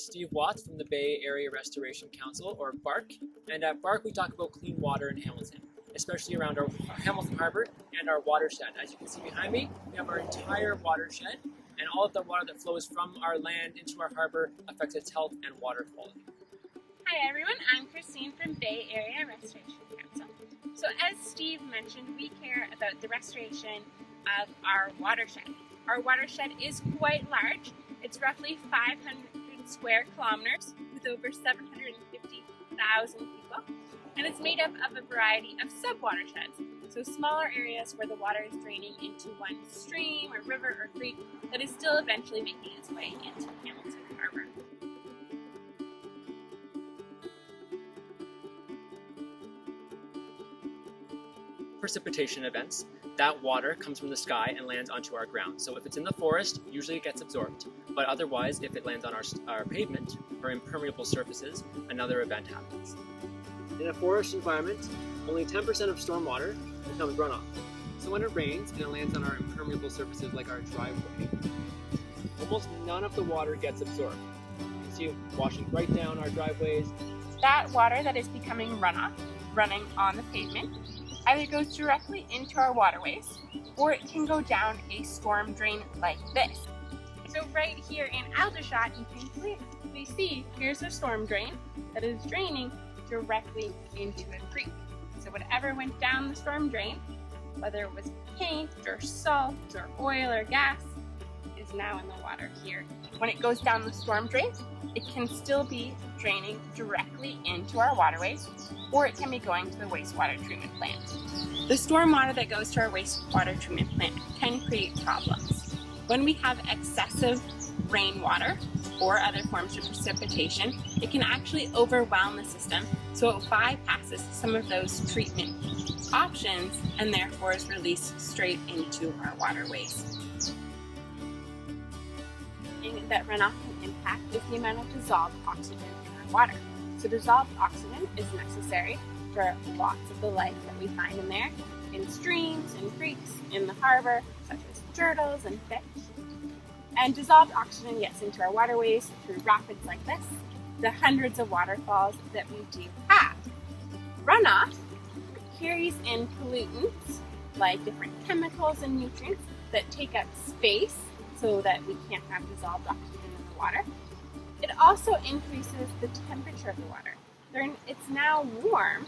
is Steve Watts from the Bay Area Restoration Council, or BARC, and at BARC we talk about clean water in Hamilton, especially around our Hamilton Harbor and our watershed. As you can see behind me, we have our entire watershed, and all of the water that flows from our land into our harbor affects its health and water quality. Hi everyone, I'm Christine from Bay Area Restoration Council. So as Steve mentioned, we care about the restoration of our watershed. Our watershed is quite large. It's roughly 500 square kilometers with over 750,000 people. And it's made up of a variety of sub-watersheds. So smaller areas where the water is draining into one stream or river or creek that is still eventually making its way into Hamilton Harbor. Precipitation events, that water comes from the sky and lands onto our ground. So if it's in the forest, usually it gets absorbed, but otherwise if it lands on our pavement or impermeable surfaces, another event happens. In a forest environment, only 10% of storm water becomes runoff. So when it rains and it lands on our impermeable surfaces like our driveway, almost none of the water gets absorbed. You can see it washing right down our driveways. That water that is becoming runoff, running on the pavement, either goes directly into our waterways, or it can go down a storm drain like this. So right here in Aldershot, you can clearly see here's a storm drain that is draining directly into a creek. So whatever went down the storm drain, whether it was paint or salt or oil or gas, is now in the water here. When it goes down the storm drain, it can still be draining directly into our waterways, or it can be going to the wastewater treatment plant. The storm water that goes to our wastewater treatment plant can create problems. When we have excessive rainwater or other forms of precipitation, it can actually overwhelm the system, so it bypasses some of those treatment options and therefore is released straight into our waterways. That runoff can impact is the amount of dissolved oxygen in our water. So dissolved oxygen is necessary for lots of the life that we find in there, in streams, in creeks, in the harbor, such as turtles and fish. And dissolved oxygen gets into our waterways through rapids like this, the hundreds of waterfalls that we do have. Runoff carries in pollutants like different chemicals and nutrients that take up space so that we can't have dissolved oxygen in the water. It also increases the temperature of the water. It's now warm,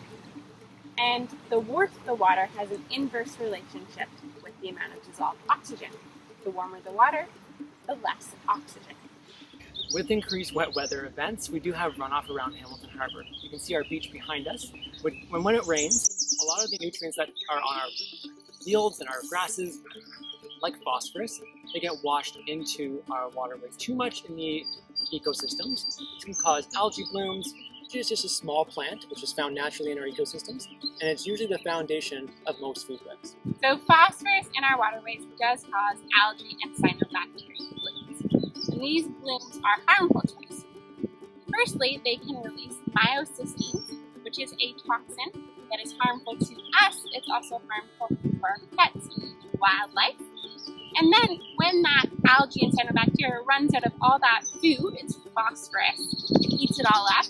and the warmth of the water has an inverse relationship with the amount of dissolved oxygen. The warmer the water, the less oxygen. With increased wet weather events, we do have runoff around Hamilton Harbor. You can see our beach behind us. When it rains, a lot of the nutrients that are on our fields and our grasses, like phosphorus, they get washed into our waterways. Too much in the ecosystems. This can cause algae blooms, which is just a small plant which is found naturally in our ecosystems, and it's usually the foundation of most food webs. So phosphorus in our waterways does cause algae and cyanobacteria blooms. And these blooms are harmful to us. Firstly, they can release myocystines, which is a toxin that is harmful to us. It's also harmful for our pets and wildlife. And then when that algae and cyanobacteria runs out of all that food, it's phosphorus, it eats it all up,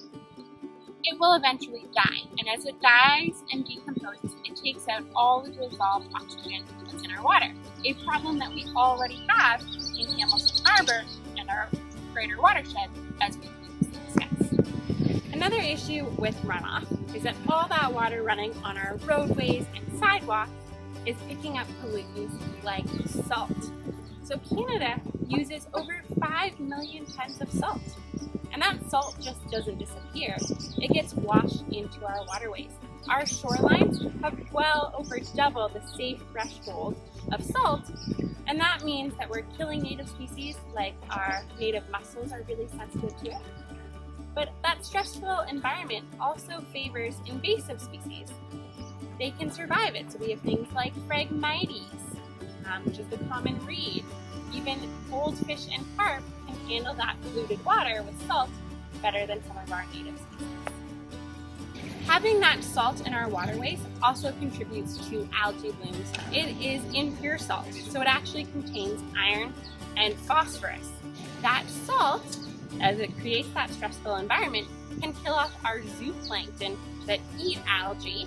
it will eventually die. And as it dies and decomposes, it takes out all the dissolved oxygen that's in our water. A problem that we already have in Hamilton Harbor and our greater watershed, as we previously discussed. Another issue with runoff is that all that water running on our roadways and sidewalks is picking up pollutants like salt. So Canada uses over 5 million tons of salt. And that salt just doesn't disappear. It gets washed into our waterways. Our shorelines have well over double the safe threshold of salt, and that means that we're killing native species like our native mussels are really sensitive to it. But that stressful environment also favors invasive species. They can survive it. So we have things like Phragmites, which is the common reed. Even goldfish and carp can handle that polluted water with salt better than some of our native species. Having that salt in our waterways also contributes to algae blooms. It is impure salt, so it actually contains iron and phosphorus. That salt as it creates that stressful environment, can kill off our zooplankton that eat algae.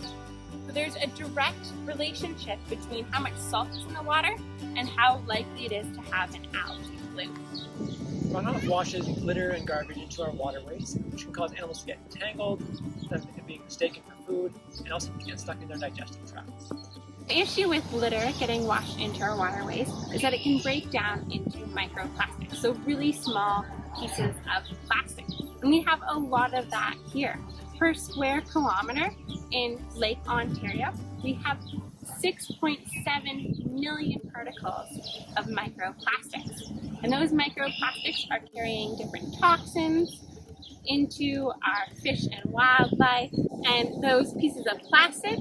So there's a direct relationship between how much salt is in the water and how likely it is to have an algae bloom. Runoff washes litter and garbage into our waterways, which can cause animals to get entangled, them being mistaken for food, and also to get stuck in their digestive tracts. The issue with litter getting washed into our waterways is that it can break down into microplastics, so really small pieces of plastic. And we have a lot of that here. Per square kilometer in Lake Ontario, we have 6.7 million particles of microplastics. And those microplastics are carrying different toxins into our fish and wildlife, and those pieces of plastic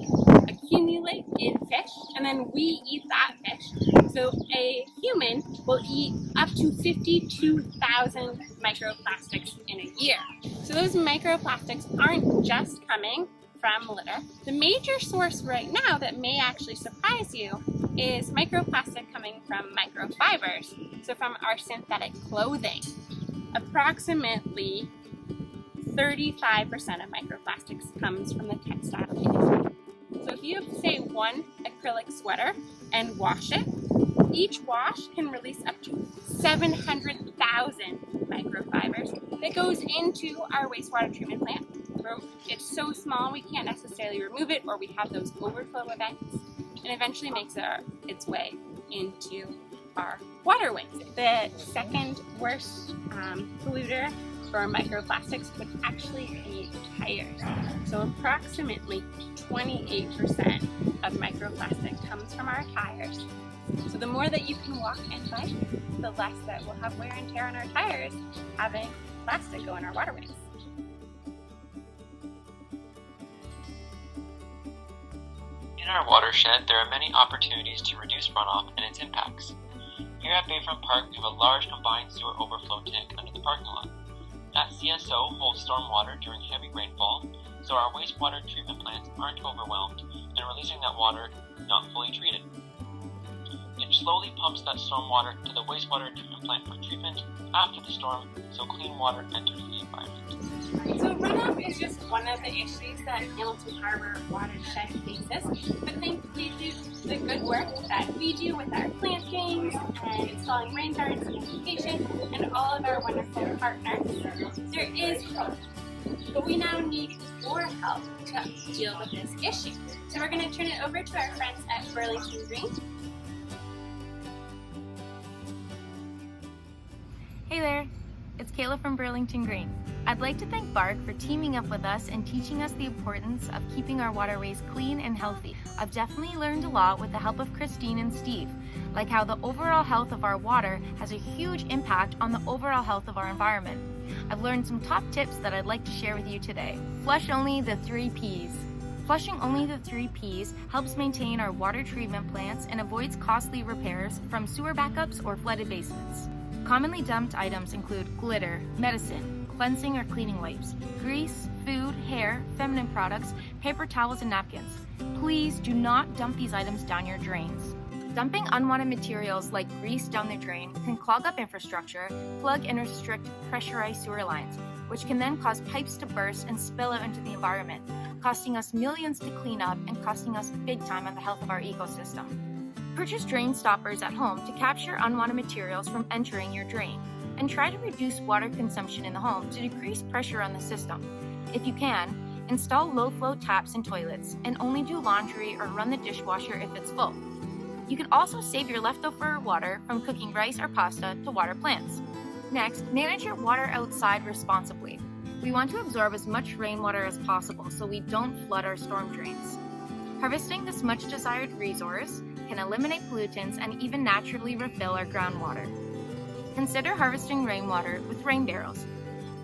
accumulate in fish, and then we eat that fish. So a human will eat up to 52,000 microplastics in a year. So those microplastics aren't just coming from litter. The major source right now that may actually surprise you is microplastic coming from microfibers, so from our synthetic clothing. Approximately 35% of microplastics comes from the textile industry. So if you have, say, one acrylic sweater and wash it, each wash can release up to 700,000 microfibers that goes into our wastewater treatment plant. It's so small we can't necessarily remove it, or we have those overflow events, and eventually makes its way into our waterways. The second worst polluter for microplastics would actually be tires. So approximately 28% of microplastic comes from our tires. So the more that you can walk and bike, the less that we'll have wear and tear on our tires having plastic go in our waterways. In our watershed, there are many opportunities to reduce runoff and its impacts. Here at Bayfront Park, we have a large combined sewer overflow tank under the parking lot. That CSO holds stormwater during heavy rainfall, so our wastewater treatment plants aren't overwhelmed and releasing that water not fully treated. It slowly pumps that stormwater to the wastewater treatment plant for treatment after the storm, so clean water enters the environment. So runoff is just one of the issues that Hamilton Harbor watershed faces, but thankfully due to the good work that we do with our plantings and installing rain gardens and irrigation and all of our wonderful partners, there is hope. But we now need your help to deal with this issue. So we're going to turn it over to our friends at BurlingtonGreen. Hey there, it's Kayla from BurlingtonGreen. I'd like to thank BARC for teaming up with us and teaching us the importance of keeping our waterways clean and healthy. I've definitely learned a lot with the help of Christine and Steve, like how the overall health of our water has a huge impact on the overall health of our environment. I've learned some top tips that I'd like to share with you today. Flush only the 3 Ps. Flushing only the 3 Ps helps maintain our water treatment plants and avoids costly repairs from sewer backups or flooded basements. Commonly dumped items include glitter, medicine, cleansing or cleaning wipes, grease, food, hair, feminine products, paper towels, and napkins. Please do not dump these items down your drains. Dumping unwanted materials like grease down the drain can clog up infrastructure, plug and restrict pressurized sewer lines, which can then cause pipes to burst and spill out into the environment, costing us millions to clean up and costing us big time on the health of our ecosystem. Purchase drain stoppers at home to capture unwanted materials from entering your drain, and try to reduce water consumption in the home to decrease pressure on the system. If you can, install low-flow taps in toilets, and only do laundry or run the dishwasher if it's full. You can also save your leftover water from cooking rice or pasta to water plants. Next, manage your water outside responsibly. We want to absorb as much rainwater as possible so we don't flood our storm drains. Harvesting this much desired resource can eliminate pollutants and even naturally refill our groundwater. Consider harvesting rainwater with rain barrels,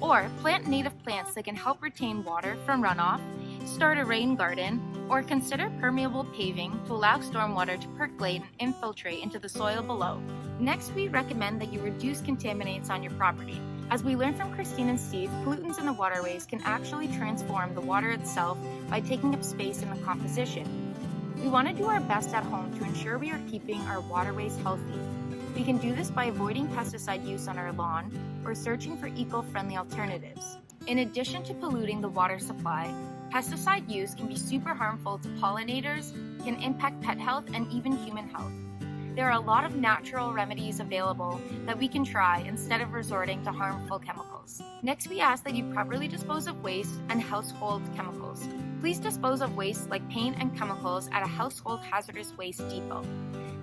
or plant native plants that can help retain water from runoff, start a rain garden, or consider permeable paving to allow stormwater to percolate and infiltrate into the soil below. Next, we recommend that you reduce contaminants on your property. As we learned from Christine and Steve, pollutants in the waterways can actually transform the water itself by taking up space in the composition. We want to do our best at home to ensure we are keeping our waterways healthy. We can do this by avoiding pesticide use on our lawn or searching for eco-friendly alternatives. In addition to polluting the water supply, pesticide use can be super harmful to pollinators, can impact pet health and even human health. There are a lot of natural remedies available that we can try instead of resorting to harmful chemicals. Next, we ask that you properly dispose of waste and household chemicals. Please dispose of waste like paint and chemicals at a household hazardous waste depot.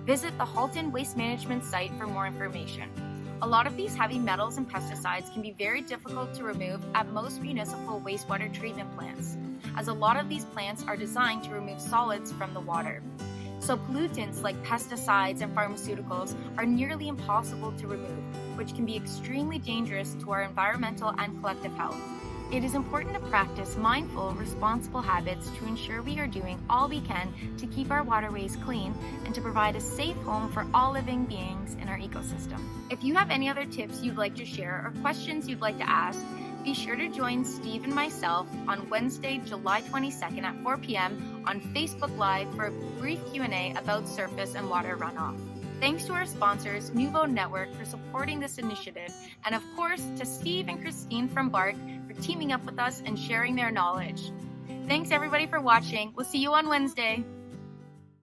Visit the Halton Waste Management site for more information. A lot of these heavy metals and pesticides can be very difficult to remove at most municipal wastewater treatment plants, as a lot of these plants are designed to remove solids from the water. So pollutants like pesticides and pharmaceuticals are nearly impossible to remove, which can be extremely dangerous to our environmental and collective health. It is important to practice mindful, responsible habits to ensure we are doing all we can to keep our waterways clean and to provide a safe home for all living beings in our ecosystem. If you have any other tips you'd like to share or questions you'd like to ask, be sure to join Steve and myself on Wednesday, July 22nd at 4 p.m. on Facebook Live for a brief Q&A about surface and water runoff. Thanks to our sponsors, Nouveau Network, for supporting this initiative, and of course to Steve and Christine from BARC for teaming up with us and sharing their knowledge. Thanks everybody for watching. We'll see you on Wednesday.